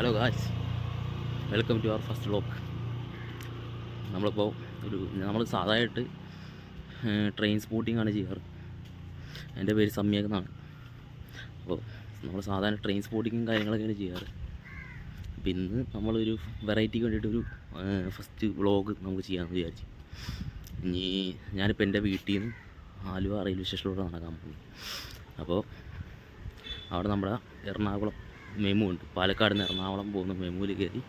Hello guys, welcome to our first vlog. നമ്മൾ സാധാരണയായിട്ട് train spotting ആണ് ചെയ്യാറ്. എൻ്റെ പേര് സമ്യക് എന്നാണ്. അപ്പോൾ നമ്മൾ സാധാരണ ട്രെയിൻ സ്പോട്ടിങ്ങും കാര്യങ്ങളൊക്കെയാണ് ചെയ്യാറ്. അപ്പോൾ ഇന്ന് നമ്മളൊരു വെറൈറ്റിക്ക് വേണ്ടിയിട്ടൊരു ഫസ്റ്റ് വ്ലോഗ് നമുക്ക് ചെയ്യാമെന്ന് വിചാരിച്ചു. ഇനി ഞാനിപ്പോൾ എൻ്റെ വീട്ടിൽ നിന്ന് ആലുവ റെയിൽവേ സ്റ്റേഷനിലൂടെ നടക്കാൻ പോകുന്നു. അപ്പോൾ അവിടെ നമ്മുടെ എറണാകുളം മെമു ഉണ്ട്. പാലക്കാട് നിന്ന് എറണാകുളം പോകുന്ന മെമുവിൽ കയറി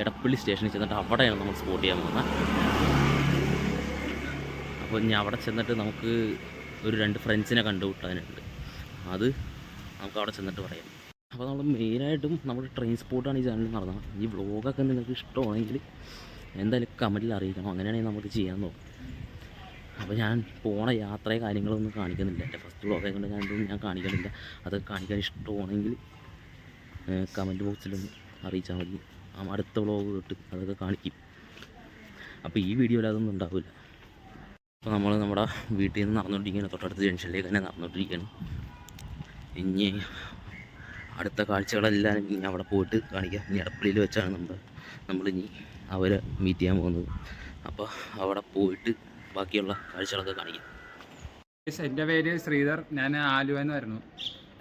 എടപ്പള്ളി സ്റ്റേഷനിൽ ചെന്നിട്ട് അവിടെയാണ് നമ്മൾ സ്പോട്ട് ചെയ്യാൻ പോകുന്നത്. അപ്പോൾ ഇനി അവിടെ ചെന്നിട്ട് നമുക്ക് ഒരു 2 ഫ്രണ്ട്സിനെ കണ്ടുമുട്ടാനുണ്ട്. അത് നമുക്ക് അവിടെ ചെന്നിട്ട് പറയാം. അപ്പോൾ നമ്മൾ മെയിനായിട്ടും നമ്മുടെ ട്രെയിൻ സ്പോട്ടാണ് ഈ ചാനലിൽ നടന്നത്. ഈ വ്ലോഗൊക്കെ നിങ്ങൾക്ക് ഇഷ്ടമാണെങ്കിൽ എന്തായാലും കമൻറ്റിൽ അറിയിക്കണം. അങ്ങനെയാണെങ്കിൽ നമുക്ക് ചെയ്യാൻ നോക്കാം. അപ്പോൾ ഞാൻ പോണ യാത്രയെ കാര്യങ്ങളൊന്നും കാണിക്കുന്നില്ല. എൻ്റെ ഫസ്റ്റ് വ്ലോഗെ കൊണ്ട് ഞാൻ കാണിക്കുന്നില്ല. അത് കാണിക്കാൻ ഇഷ്ടമാണെങ്കിൽ കമൻറ്റ് ബോക്സിലൊന്ന് അറിയിച്ചാൽ മതി. അടുത്ത വ്ലോഗ് തൊട്ട് അതൊക്കെ കാണിക്കും. അപ്പോൾ ഈ വീഡിയോയിൽ അതൊന്നും ഉണ്ടാവില്ല. അപ്പോൾ നമ്മൾ നമ്മുടെ വീട്ടിൽ നിന്ന് നടന്നുകൊണ്ടിരിക്കുകയാണ്. തൊട്ടടുത്ത ജംഗ്ഷനിലേക്ക് തന്നെ നടന്നുകൊണ്ടിരിക്കുകയാണ്. ഇനി അടുത്ത കാഴ്ചകളെല്ലാം ഇനി അവിടെ പോയിട്ട് കാണിക്കാം. ഇനി എടപ്പള്ളിയിൽ വെച്ചാണ് നമ്മളിനി അവരെ മീറ്റ് ചെയ്യാൻ പോകുന്നത്. അപ്പോൾ അവിടെ പോയിട്ട് ബാക്കിയുള്ള കാഴ്ചകളൊക്കെ കാണിക്കാം. എൻ്റെ പേര് ശ്രീധർ, ഞാൻ ആലുവന്ന് വരുന്നു.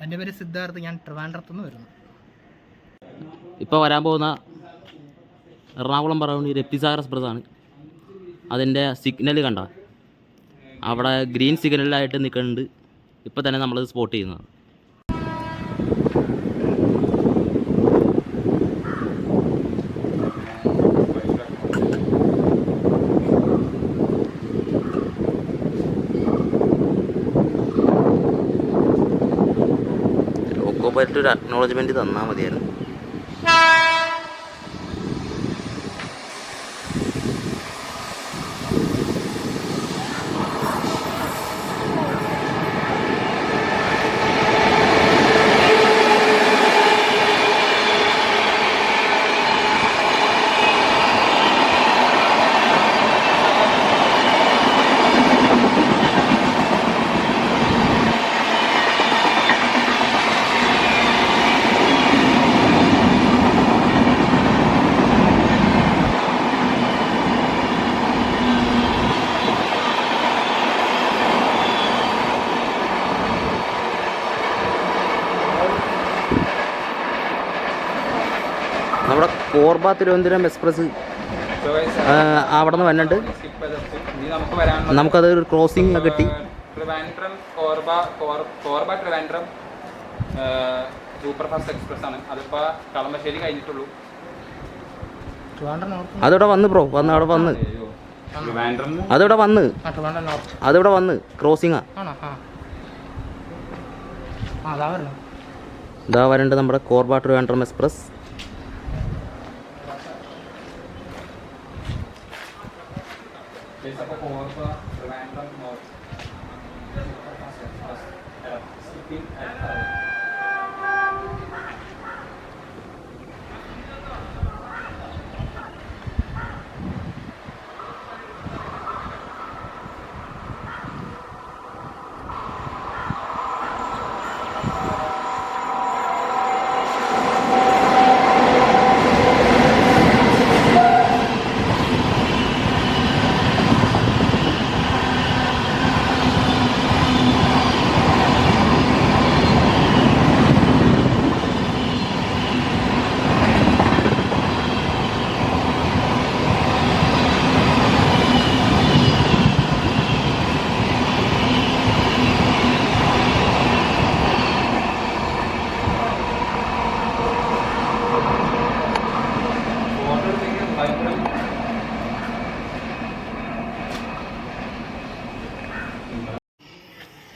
എൻ്റെ പേര് സിദ്ധാർത്ഥ്, ഞാൻ ട്രിവാൻഡ്രത്തുനിന്ന് വരുന്നു. ഇപ്പോൾ വരാൻ പോകുന്ന എറണാകുളം പറയുന്ന രപ്തിസാഗർ എക്സ്പ്രസ് ആണ്. അതിൻ്റെ സിഗ്നൽ കണ്ട അവിടെ ഗ്രീൻ സിഗ്നലായിട്ട് നിൽക്കുന്നുണ്ട്. ഇപ്പോൾ തന്നെ നമ്മളത് സ്പോട്ട് ചെയ്യുന്നതാണ്. ലോക്കോപ്പായിട്ട് ഒരു അക്നോളജ്മെൻറ്റ് തന്നാൽ മതിയായിരുന്നു. നമ്മുടെ കോർബ തിരുവനന്തപുരം എക്സ്പ്രസ് അവിടെ നിന്ന് വന്നിട്ട് നമുക്കത് ഒരു ക്രോസിംഗ് കിട്ടി. Trivandrum Trivandrum super fast express ആണ്. അതിപ്പോൾ കളമശ്ശേരി കഴിഞ്ഞിട്ടുള്ളൂ. അതിവിടെ വന്ന് ബ്രോ അവിടെ വന്ന് അതിവിടെ വന്ന് ക്രോസിംഗാ. ഇതാ വരേണ്ടത് നമ്മുടെ കോർബ ട്രിവാൻഡ്രം എക്സ്പ്രസ്.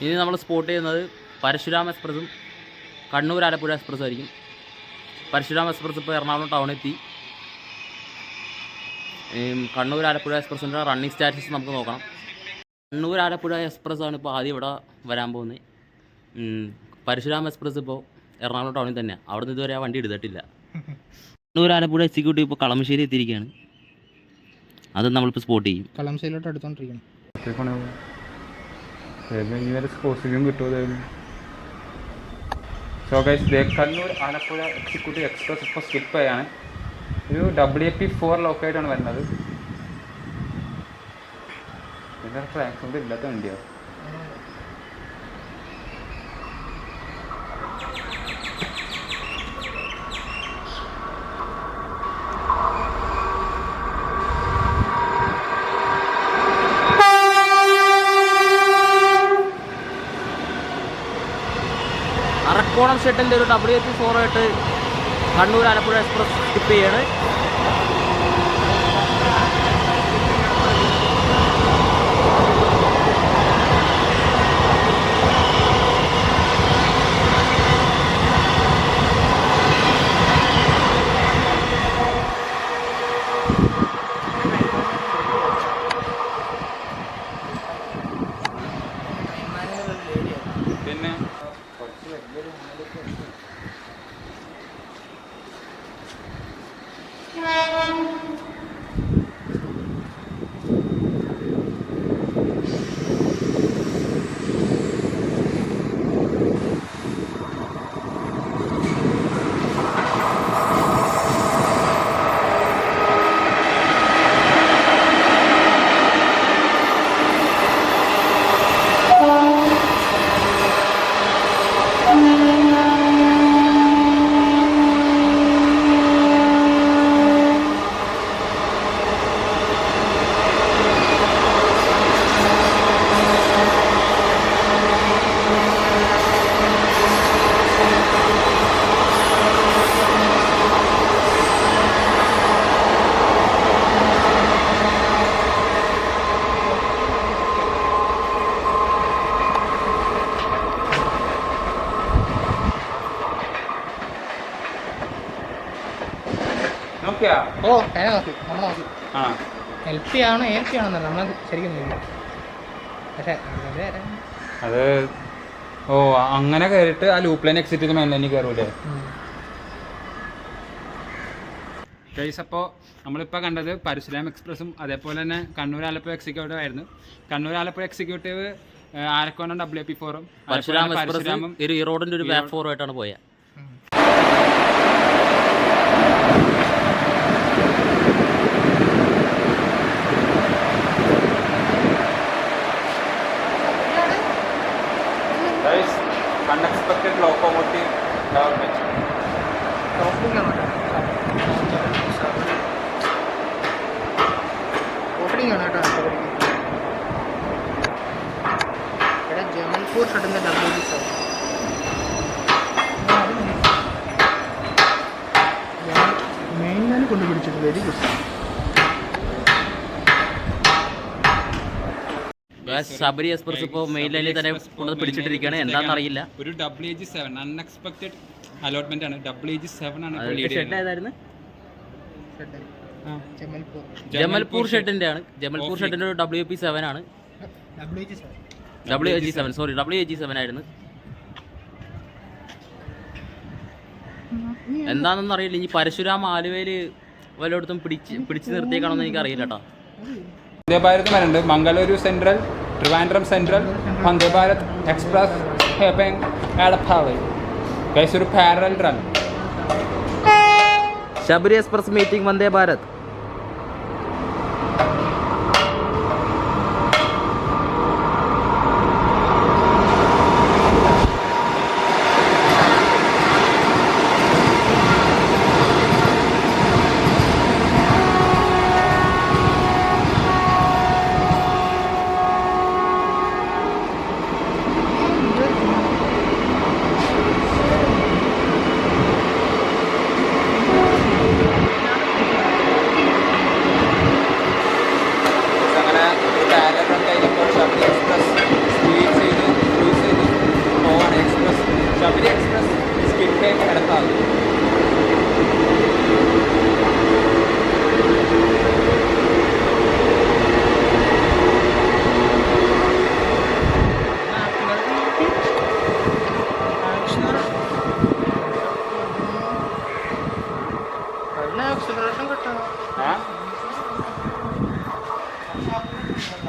ഇനി നമ്മൾ സ്പോട്ട് ചെയ്യുന്നത് പരശുരാം എക്സ്പ്രസും കണ്ണൂർ ആലപ്പുഴ എക്സ്പ്രസ്സും ആയിരിക്കും. പരശുരാം എക്സ്പ്രസ് ഇപ്പോൾ എറണാകുളം ടൗണെത്തി. കണ്ണൂർ ആലപ്പുഴ എക്സ്പ്രസിൻ്റെ റണ്ണിങ് സ്റ്റാറ്റസ് നമുക്ക് നോക്കണം. കണ്ണൂർ ആലപ്പുഴ എക്സ്പ്രസ്സാണ് ഇപ്പോൾ ആദ്യം ഇവിടെ വരാൻ പോകുന്നത്. പരശുരാം എക്സ്പ്രസ് ഇപ്പോൾ എറണാകുളം ടൗണിൽ തന്നെയാണ്. അവിടെ നിന്ന് ഇതുവരെ ആ വണ്ടി എടുത്തിട്ടില്ല. കണ്ണൂർ ആലപ്പുഴ എക്സിക്യൂട്ടീവ് ഇപ്പോൾ കളമശ്ശേരി എത്തിയിരിക്കുകയാണ്. അത് നമ്മളിപ്പോൾ സ്പോട്ട് ചെയ്യും. കളമശ്ശേരിയിലോട്ട് എടുത്തോണ്ടിരിക്കണം. ക്രോസിംഗും കിട്ടുമോ? So guys Kannur Alappuzha executive express ഇപ്പോൾ സ്കിപ്പ് ചെയ്യാണ്. ഒരു WP4 ലോക്കായിട്ടാണ് വരുന്നത്. ഇതിൻ്റെ ട്രാക്സ് ഇല്ലാത്ത വണ്ടിയോ? അറക്കോണം ഷെട്ടിൻ്റെ ഒരു WP4 ആയിട്ട് കണ്ണൂർ ആലപ്പുഴ എക്സ്പ്രസ് സ്കിപ്പ് ചെയ്യാണ്. പിന്നെ കുറച്ച് വലിയൊരു നോക്കിയാ? ഓ ഞാൻ നോക്കി, നമ്മൾ നോക്കി. ആ LP ആണോ ALP ആണെന്നല്ല നമ്മൾ ശരിക്കും നോക്കി. പക്ഷേ അത് അങ്ങനെ കയറിയിട്ട് ആ ലൂപ്പ് ലൈൻ എക്സിറ്റ് ചെയ്ത് മേലെ കയറൂലേ? ഗൈസ്, അപ്പോൾ നമ്മളിപ്പോൾ കണ്ടത് പരശുരാം എക്സ്പ്രസ്സും അതേപോലെ തന്നെ കണ്ണൂർ ആലപ്പുഴ എക്സിക്യൂട്ടീവ് ആയിരുന്നു. കണ്ണൂർ ആലപ്പുഴ എക്സിക്യൂട്ടീവ് ആരക്കോണം WP4ഉം പരശുരാമും ഈ റോഡിൻ്റെ ഒരു ബാക്ക് 4 ആയിട്ടാണ് പോയത്. Unexpected locomotive development. ജമൽപൂർ ഷട്ടിൻ്റെ WP7 മെയിൻ കൊണ്ടുപിടിച്ചിട്ട് വെരി ഗുഡ്. ശബരി എക്സ്പ്രസ് ഇപ്പോൾ മെയിൻ ലൈനിൽ തന്നെ കൊണ്ടുവന്ന് പിടിച്ചിട്ടിരിക്കുകയാണ്. എന്താണെന്ന് അറിയില്ല. ഒരു WG7 അൺഎക്സ്പെക്ടഡ് അലോട്ട്മെന്റ് ആണ്. WG7 ആണ്. ഷെഡ് ഏതായിരുന്നു? ജമൽപൂർ ഷെഡിന്റെ ആണ്. ജമൽപൂർ ഷെഡിന്റെ ഒരു WP7 ആണ്. WG7 സോറി WG7 ആയിരുന്നു. എന്താണെന്ന് അറിയില്ല. ഇനി പരശുരാം ആലുവയിൽ വല്ലയിടത്തും പിടിച്ച് നിർത്തിയേക്കാണെന്ന് എനിക്ക് അറിയില്ല കേട്ടോ. വന്ദേ ഭാരത് വരുന്നുണ്ട്. Mangaluru central, Trivandrum central, Vande Bharat express എടപ്പാളി. ഗൈസ്, ഒരു parallel run. Sabari express meeting Vande Bharat.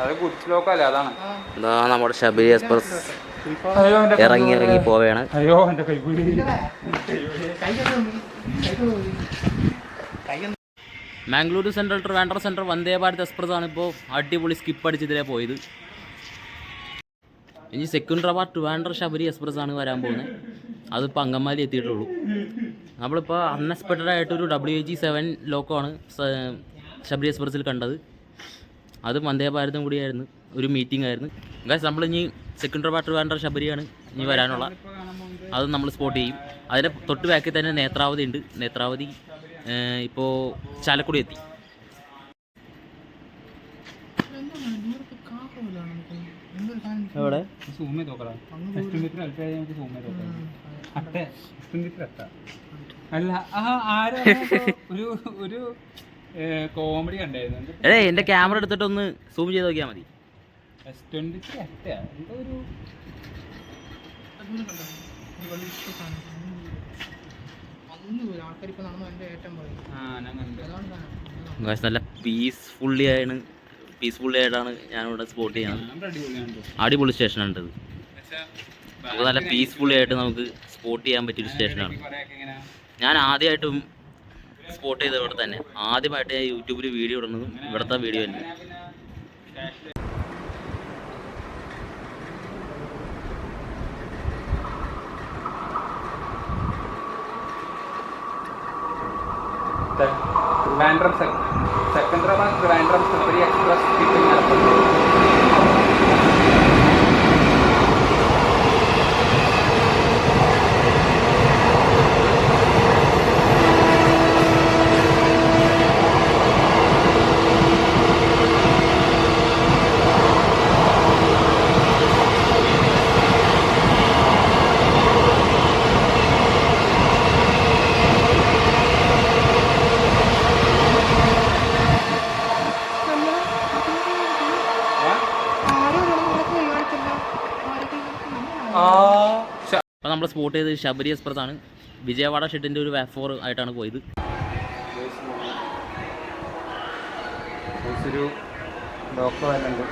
അത് ഗുഡ്സ് ലോക്കല്ലേ, അതാണ്. ഇതാ നമ്മുടെ ശബരി എക്സ്പ്രസ് ഇറങ്ങി പോവുകയാണ്. അയ്യോ എൻ്റെ കൈ Mangaluru central Trivandrum central Vande Bharat express ആണ് ഇപ്പോൾ അടിപൊളി സ്കിപ്പ് അടിച്ച് ഇതിലേ പോയത്. ഇനി സെക്കൻഡറാബാദ് ട്രിവാൻഡ്രം ശബരി എക്സ്പ്രസ് ആണ് വരാൻ പോകുന്നത്. അതിപ്പോൾ അങ്കമാലി എത്തിയിട്ടുള്ളൂ. നമ്മളിപ്പോൾ അൺഎക്സ്പെക്റ്റഡ് ആയിട്ടൊരു WG7 ലോക്കമാണ് ശബരി എക്സ്പ്രസ്സിൽ കണ്ടത്. അത് വന്ദേ ഭാരതം കൂടിയായിരുന്നു, ഒരു മീറ്റിംഗ് ആയിരുന്നു. ഗൈസ് നമ്മളിനി സെക്കൻഡറാബാദ് ട്രിവാൻഡ്രം ശബരിയാണ് ഇനി വരാനുള്ള. അത് നമ്മൾ സ്പോട്ട് ചെയ്യും. അതിൻ്റെ തൊട്ട് ബാക്കിൽ തന്നെ നേത്രാവതി ഉണ്ട്. നേത്രാവതി ഇപ്പോൾ ചാലക്കുടി എത്തി. എവിടെ അല്ല ഒരു കോമഡി കണ്ടായിരുന്നു. എൻ്റെ ക്യാമറ എടുത്തിട്ടൊന്ന് സൂം ചെയ്ത് നോക്കിയാൽ മതി. നല്ല പീസ്ഫുള്ളി ആയിട്ടാണ് ഞാനിവിടെ സ്പോട്ട് ചെയ്യുന്നത്. അടിപൊളി സ്റ്റേഷനാണ് ഇത്. നമുക്ക് നല്ല പീസ്ഫുള്ളി ആയിട്ട് നമുക്ക് സ്പോട്ട് ചെയ്യാൻ പറ്റിയൊരു സ്റ്റേഷനാണ്. ഞാൻ ആദ്യമായിട്ടും സ്പോട്ട് ചെയ്തത് ഇവിടെ തന്നെ. ആദ്യമായിട്ട് ഞാൻ യൂട്യൂബിൽ വീഡിയോ ഇടുന്നതും ഇവിടുത്തെ വീഡിയോ തന്നെ. സെക്കൻഡറാബാദ് ട്രിവാൻഡ്രം ശബരി എക്സ്പ്രസ് അപ്പോൾ നമ്മൾ സ്പോട്ട് ചെയ്ത് ശബരി എക്സ്പ്രസ് ആണ്. വിജയവാഡ ഷെഡിൻ്റെ ഒരു വാഫ്4 ആയിട്ടാണ് പോയത്. ഒരു ഡോക്ടർ വരുന്നുണ്ട്.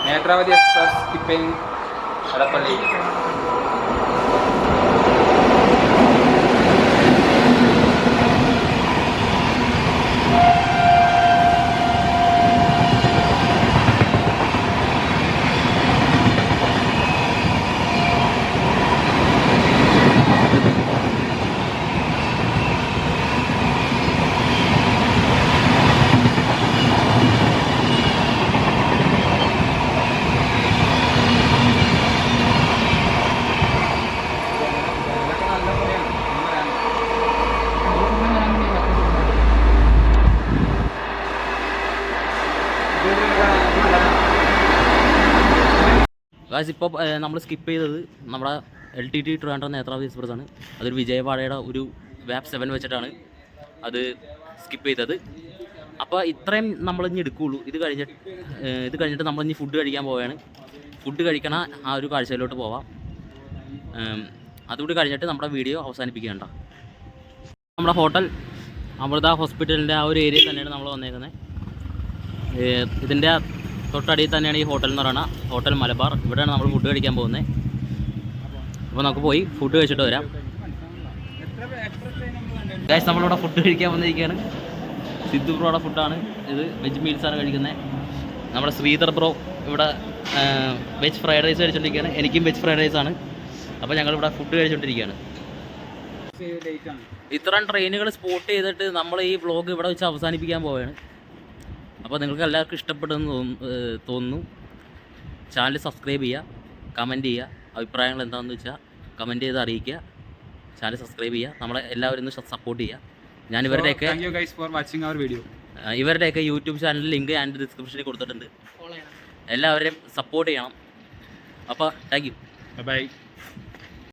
Netravati express skipping Edappally. Guys ഇപ്പോൾ നമ്മൾ സ്കിപ്പ് ചെയ്തത് നമ്മുടെ LTT ട്രിവാൻഡ്രം നേത്രാവതി എക്സ്പ്രസ് ആണ്. അതൊരു വിജയവാഡയുടെ ഒരു WAP7 വെച്ചിട്ടാണ് അത് സ്കിപ്പ് ചെയ്തത്. അപ്പോൾ ഇത്രയും നമ്മളിഞ്ഞ് എടുക്കുകയുള്ളൂ. ഇത് കഴിഞ്ഞിട്ട് നമ്മളിഞ്ഞ് ഫുഡ് കഴിക്കാൻ പോവുകയാണ്. ഫുഡ് കഴിക്കണ ആ ഒരു കാഴ്ചയിലോട്ട് പോവാം. അതുകൂടി കഴിഞ്ഞിട്ട് നമ്മുടെ വീഡിയോ അവസാനിപ്പിക്കേണ്ട. നമ്മുടെ ഹോട്ടൽ അമൃത ഹോസ്പിറ്റലിൻ്റെ ആ ഒരു ഏരിയയിൽ തന്നെയാണ് നമ്മൾ വന്നേക്കുന്നത്. ഇതിൻ്റെ തൊട്ടടിയിൽ തന്നെയാണ് ഈ ഹോട്ടൽ എന്ന് പറയുന്നത്, ഹോട്ടൽ മലബാർ. ഇവിടെയാണ് നമ്മൾ ഫുഡ് കഴിക്കാൻ പോകുന്നത്. അപ്പോൾ നമുക്ക് പോയി ഫുഡ് കഴിച്ചിട്ട് വരാം. ഗൈസ് നമ്മളിവിടെ ഫുഡ് കഴിക്കാൻ വന്നിരിക്കുകയാണ്. സിദ്ധു ബ്രോയുടെ ഫുഡാണ് ഇത്. വെജ് മീൽസാണ് കഴിക്കുന്നത്. നമ്മുടെ ശ്രീധർ ബ്രോ ഇവിടെ വെജ് ഫ്രൈഡ് റൈസ് കഴിച്ചുകൊണ്ടിരിക്കുകയാണ്. എനിക്കും വെജ് ഫ്രൈഡ് റൈസ് ആണ്. അപ്പോൾ ഞങ്ങളിവിടെ ഫുഡ് കഴിച്ചുകൊണ്ടിരിക്കുകയാണ്. ഇത്രയും ട്രെയിനുകൾ സ്പോട്ട് ചെയ്തിട്ട് നമ്മൾ ഈ വ്ളോഗ് ഇവിടെ വെച്ച് അവസാനിപ്പിക്കാൻ പോവുകയാണ്. അപ്പോൾ നിങ്ങൾക്ക് എല്ലാവർക്കും ഇഷ്ടപ്പെട്ടെന്ന് തോന്നുന്നു. ചാനൽ സബ്സ്ക്രൈബ് ചെയ്യുക, കമൻറ്റ് ചെയ്യുക, അഭിപ്രായങ്ങൾ എന്താണെന്ന് വെച്ചാൽ കമൻറ്റ് ചെയ്ത് അറിയിക്കുക. ചാനൽ സബ്സ്ക്രൈബ് ചെയ്യുക, നമ്മളെ എല്ലാവരും ഒന്ന് സപ്പോർട്ട് ചെയ്യുക. ഞാൻ ഇവരുടെയൊക്കെ യൂട്യൂബ് ചാനൽ ലിങ്ക് ഞാൻ ഡിസ്ക്രിപ്ഷനിൽ കൊടുത്തിട്ടുണ്ട്. എല്ലാവരെയും സപ്പോർട്ട് ചെയ്യണം. അപ്പോൾ താങ്ക് യു. ബൈ.